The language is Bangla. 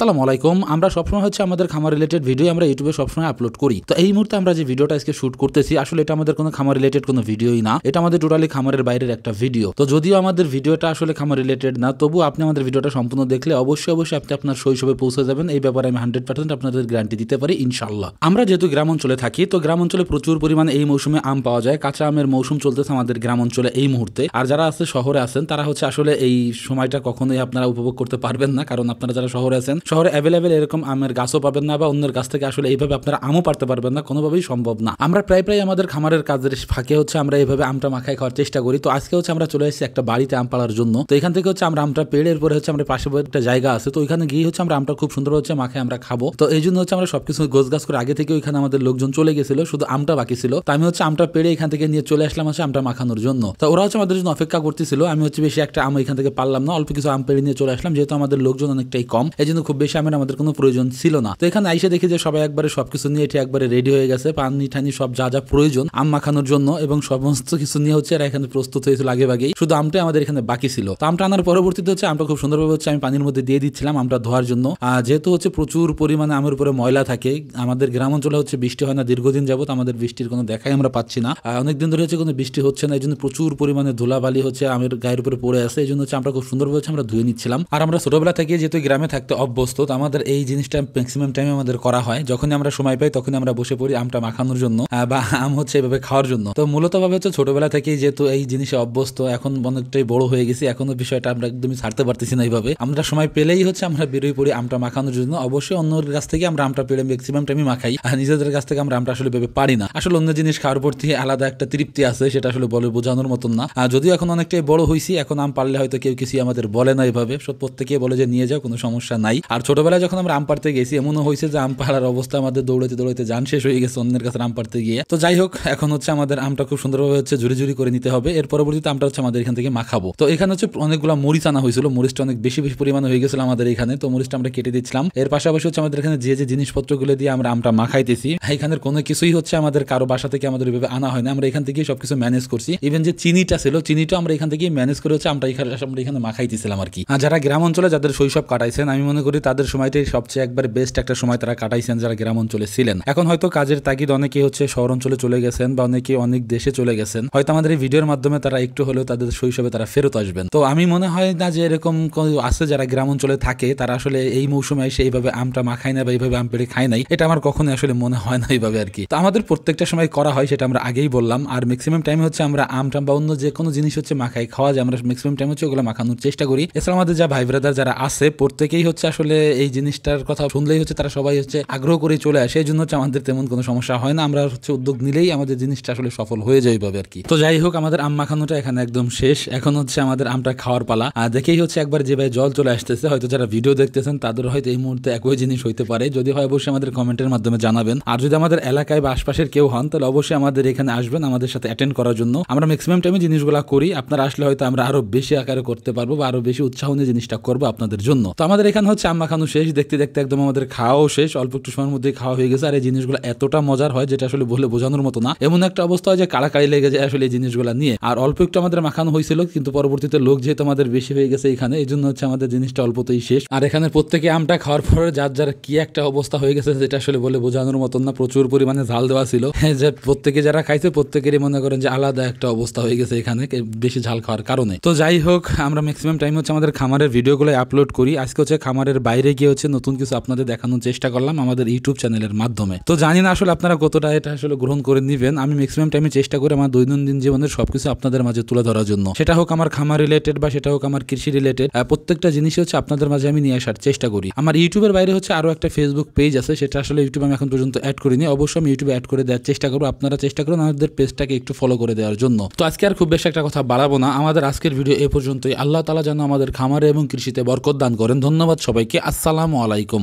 আসসালামু আলাইকুম। আমরা সবসময় হচ্ছে আমাদের খামার রিলেটেড ভিডিও আমরা ইউটিউবে সবসময় আপলোড করি। তো এই মুহূর্তে আমরা যে ভিডিওটা আজকে শুট করতেছি আসলে এটা আমাদের কোনো খামার রিলেটেড কোনো ভিডিওই না, এটা আমাদের টোটালি খামারের বাইরের একটা ভিডিও। তো যদিও আমাদের ভিডিওটা আসলে খামার রিলেটেড না, তবু আপনি আমাদের ভিডিওটা সম্পূর্ণ দেখলে অবশ্যই আপনি আপনার শৈশবে পৌঁছে যাবেন। এই ব্যাপারে আমি 100% আপনাদের গ্যারান্টি দিতে পারি ইনশাল্লাহ। আমরা যেহেতু গ্রাম অঞ্চলে থাকি, তো গ্রাম অঞ্চলে প্রচুর পরিমাণে এই মৌসুমে আম পাওয়া যায়। কাঁচা আমের মৌসুম চলতেছে আমাদের গ্রাম অঞ্চলে এই মুহূর্তে। আর যারা আছে শহরে আছেন তারা হচ্ছে আসলে এই সময়টা কখনোই আপনারা উপভোগ করতে পারবেন না, কারণ আপনারা যারা শহরে আছেন শহরে অ্যাভেলেবেল এরকম আমের গাছও পাবেন না, বা অন্যের গাছ থেকে আসলে এইভাবে আপনারা আমও পারতে পারবেন না, কোনোভাবেই সম্ভব না। আমরা প্রায় আমাদের খামারের কাজের ফাঁকে হচ্ছে আমরা এইভাবে আমটা মাখায় খাওয়ার চেষ্টা করি। তো আজকে হচ্ছে আমরা চলে এসেছি একটা বাড়িতে আম পাড়ার জন্য। তো এখান থেকে হচ্ছে আমরা আমটা পেড়ে এরপরে হচ্ছে আমরা পাশে একটা জায়গা আছে, তো ওইখানে গিয়ে হচ্ছে আমরা আমটা খুব সুন্দর হচ্ছে মাখায় আমরা খাবো। তো এই জন্য হচ্ছে আমরা সবকিছু গোছগাছ করে আগে থেকে ওইখানে আমাদের লোকজন চলে গেছিল, শুধু আমটা বাকি ছিল। তো আমি হচ্ছে আমটা পেড়ে এখান থেকে নিয়ে চলে আসলাম হচ্ছে আমটা মাখানোর জন্য। তো ওরা হচ্ছে আমাদের জন্য অপেক্ষা করতেছিল। আমি হচ্ছে বেশি একটা আম এখান থেকে পারলাম না, অল্প কিছু আম পেড়ে নিয়ে চলে আসলাম, যেহেতু আমাদের লোকজন অনেকটাই কম, এই জন্য খুব বেশি আমের আমাদের কোনো প্রয়োজন ছিল না। তো এখানে আইসে দেখি যে সবাই একবারে সবকিছু নিয়ে এটি একবারে রেডি হয়ে গেছে, পানি ঠানি সব যা যা প্রয়োজন আম মাখানোর জন্য, এবং সমস্ত কিছু নিয়ে হচ্ছে এরা এখানে প্রস্তুত হয়েছিল আগে ভাগেই। শুধু আমটা আমাদের এখানে বাকি ছিল। তো আমটা আনার পরবর্তীতে হচ্ছে আমটা খুব সুন্দরভাবে হচ্ছে আমি পানির মধ্যে দিয়ে দিচ্ছিলাম আমটা ধোয়ার জন্য। যেহেতু হচ্ছে প্রচুর পরিমাণে আমের উপরে ময়লা থাকে, আমাদের গ্রাম অঞ্চলে হচ্ছে বৃষ্টি হয় না দীর্ঘদিন যাবত, আমাদের বৃষ্টির কোনো দেখাই আমরা পাচ্ছি না। অনেকদিন ধরে হচ্ছে কোনো বৃষ্টি হচ্ছে না, এই জন্য প্রচুর পরিমাণে ধুলাবালি হচ্ছে আমের গায়ের উপরে পড়ে আছে। এই জন্য হচ্ছে আমরা খুব সুন্দরভাবে হচ্ছে আমরা ধুয়ে নিচ্ছিলাম। আর আমরা ছোটবেলা থেকে যেহেতু গ্রামে থাকতে অভ্যস্ত, তো আমাদের এই জিনিসটা ম্যাক্সিমাম টাইমে আমাদের করা হয়। যখনই আমরা সময় পাই তখনই আমরা বসে পড়ি আমটা মাখানোর জন্য বা আম হচ্ছে এভাবে খাওয়ার জন্য। তো মূলত ভাবে হচ্ছে ছোটবেলা থেকেই যেহেতু এই জিনিসে অভ্যস্ত, এখন অনেকটাই বড় হয়ে গেছি, এখনো বিষয়টা আমরা একদমই ছাড়তে পারতেছি না। এইভাবে আমরা সময় পেলেই হচ্ছে আমরা বেরোই পড়ি আমটা মাখানোর জন্য। অবশ্যই অন্যের কাছ থেকে আমরা আমটা পেলে ম্যাক্সিমাম টাইমে মাখাই, আর নিজেদের কাছ থেকে আমরা আমটা আসলে ভেবে পারি না। আসলে অন্য জিনিস খাওয়ার প্রতি আলাদা একটা তৃপ্তি আছে, সেটা আসলে বলে বোঝানোর মতন না। যদিও এখন অনেকটাই বড় হয়েছি, এখন আম পারলে হয়তো কেউ কিছু আমাদের বলে না, এইভাবে সব প্রত্যেকে বলে যে নিয়ে যাও, কোনো সমস্যা নাই। আর ছোটবেলায় যখন আমরা আম পাড়তে গেছি এমনও হয়েছে যে আম পাড়ার অবস্থা আমাদের দৌড়াইতে জান শেষ হয়ে গেছে অন্যের কাছে আম পাড়তে গিয়ে। তো যাই হোক, এখন হচ্ছে আমাদের আমটা খুব সুন্দরভাবে হচ্ছে ঝুরি করে নিতে হবে। এর পরবর্তীতে আমটা হচ্ছে আমাদের এখান থেকে মাখাবো। তো এখানে হচ্ছে অনেকগুলো মরিচ আনা হয়েছিল, মরিচটা অনেক বেশি পরিমাণে হয়ে গেছিল আমাদের এখানে, তো মরিচটা আমরা কেটে দিচ্ছিলাম। এর পাশাপাশি হচ্ছে আমাদের এখানে যে জিনিসপত্রগুলো দিয়ে আমরা আমটা মাখাইতেছি, এখানের কোনো কিছুই হচ্ছে আমাদের কারো বাসা থেকে আমাদের ওইভাবে আনা হয় না, আমরা এখান থেকে সবকিছু ম্যানেজ করছি। ইভেন যে চিনিটা ছিল, চিনিটা আমরা এখান থেকে ম্যানেজ করে হচ্ছে আমরা এখানে মাখাইতেছিলাম আর কি। আর যারা গ্রাম অঞ্চলে যাদের শৈশব কাটাইছেন, আমি মনে করি তাদের সময়টাই সবচেয়ে একবার বেস্ট একটা সময় তারা কাটাইছেন যারা গ্রাম অঞ্চলে ছিলেন। এখন হয়তো কাজের তাগিদ অনেকে হচ্ছে শহর অঞ্চলে চলে গেছেন, বা অনেকে অনেক দেশে চলে গেছেন, হয়তো আমাদের এই ভিডিওর মাধ্যমে তারা একটু হলেও তাদের শৈশবে তারা ফেরত আসবেন। তো আমি মনে হয় না যে এরকম আছে যারা গ্রাম অঞ্চলে থাকে তারা আসলে এই মৌসুমে এসে এইভাবে আমটা মাখায় না বা এইভাবে আম পেড়ে খায় নাই, এটা আমার কখনোই আসলে মনে হয় না এইভাবে আর কি। তো আমাদের প্রত্যেকটা সময় করা হয়, সেটা আমরা আগেই বললাম। আর ম্যাক্সিমাম টাইম হচ্ছে আমরা আমটাম বা অন্য যে কোনো জিনিস হচ্ছে মাখায় খাওয়া যায়, আমরা ম্যাক্সিমাম টাইম হচ্ছে ওগুলো মাখানোর চেষ্টা করি। এছাড়া আমাদের যা ভাই ব্রাদার যারা আছে প্রত্যেকেই হচ্ছে আসলে এই জিনিসটার কথা শুনলেই হচ্ছে তারা সবাই হচ্ছে আগ্রহ করে চলে আসে, এই জন্য হচ্ছে আমাদের তেমন কোনো সমস্যা হয় না। আমরা হচ্ছে উদ্যোগ নিলেই আমাদের জিনিসটা আসলে সফল হয়ে যায় এইভাবে আর কি। তো যাই হোক, আমাদের আম মাখানোটা এখানে একদম শেষ, এখন হচ্ছে আমাদের আমটা খাওয়ার পালা। আর দেখেই হচ্ছে একবার যে ভাই জল চলে আসতেছে, হয়তো যারা ভিডিও দেখতেছেন তাদের হয়তো এই মুহূর্তে একই জিনিস হইতে পারে, যদি হয় অবশ্যই আমাদের কমেন্টের মাধ্যমে জানাবেন। আর যদি আমাদের এলাকায় বা আশপাশের কেউ হন তাহলে অবশ্যই আমাদের এখানে আসবেন আমাদের সাথে অ্যাটেন্ড করার জন্য। আমরা ম্যাক্সিমাম টাইমে জিনিসগুলো করি, আপনারা আসলে হয়তো আমরা আরো বেশি আকারে করতে পারবো বা আরো বেশি উৎসাহ নিয়ে জিনিসটা করবো আপনাদের জন্য। তো আমাদের এখানে হচ্ছে আম মাখানো শেষ, দেখতে একদম আমাদের খাওয়াও শেষ, অল্প একটু সময়ের মধ্যে খাওয়া হয়ে গেছে। আর এই জিনিসগুলো এতটা মজার হয় যেটা আসলে বলে বোঝানোর মতো না, এমন একটা অবস্থা হয় যে কাড়াকাড়ি লেগে যায় আসলে এই জিনিসগুলো নিয়ে। আর অল্প একটু আমাদের মাখানো হয়েছিল, কিন্তু পরবর্তীতে লোক যেহেতু আমাদের বেশি হয়ে গেছে এখানে, এই জন্য হচ্ছে আমাদের জিনিসটা অল্পতেই শেষ। আর এখানে প্রত্যেকে আমটা খাওয়ার পরে যার কি একটা অবস্থা হয়ে গেছে যেটা আসলে বলে বোঝানোর মতন না, প্রচুর পরিমাণে ঝাল দেওয়া ছিল, যে প্রত্যেকে যারা খাইছে প্রত্যেকেরই মনে করেন যে আলাদা একটা অবস্থা হয়ে গেছে এখানে বেশি ঝাল খাওয়ার কারণে। তো যাই হোক, আমরা ম্যাক্সিমাম টাইম হচ্ছে আমাদের খামারের ভিডিওগুলো আপলোড করি। আজকে হচ্ছে খামারের বাইরে গিয়ে হচ্ছে নতুন কিছু আপনাদের দেখানোর চেষ্টা করলাম আমাদের ইউটিউব চ্যানেলের মাধ্যমে। তো জানি না আসলে আপনারা কতটা এটা আসলে গ্রহণ করে নিবেন। আমি ম্যাক্সিমাম টাইমে চেষ্টা করি আমার দৈনন্দিন জীবনের সবকিছু আপনাদের মাঝে তুলে ধরার জন্য, সেটা হোক আমার খামার রিলেটেড বা সেটা হোক আমার কৃষি রিলেটেড, প্রত্যেকটা জিনিস হচ্ছে আপনাদের মাঝে আমি নিয়ে আসার চেষ্টা করি। আমার ইউটিউবের বাইরে হচ্ছে আরো একটা ফেসবুক পেজ আছে, সেটা আসলে ইউটিউবে আমি এখন পর্যন্ত অ্যাড করিনি, অবশ্যই আমি ইউটিউবে অ্যাড করে দেওয়ার চেষ্টা করবো। আপনারা চেষ্টা করুন আমাদের পেজটাকে একটু ফলো করে দেওয়ার জন্য। তো আজকে আর খুব বেশি একটা কথা বাড়াবো না, আমাদের আজকের ভিডিও এ পর্যন্তই। আল্লাহ তাআলা যেন আমাদের খামারে এবং কৃষিতে বরকত দান করেন। ধন্যবাদ সবাইকে, আসসালামু আলাইকুম।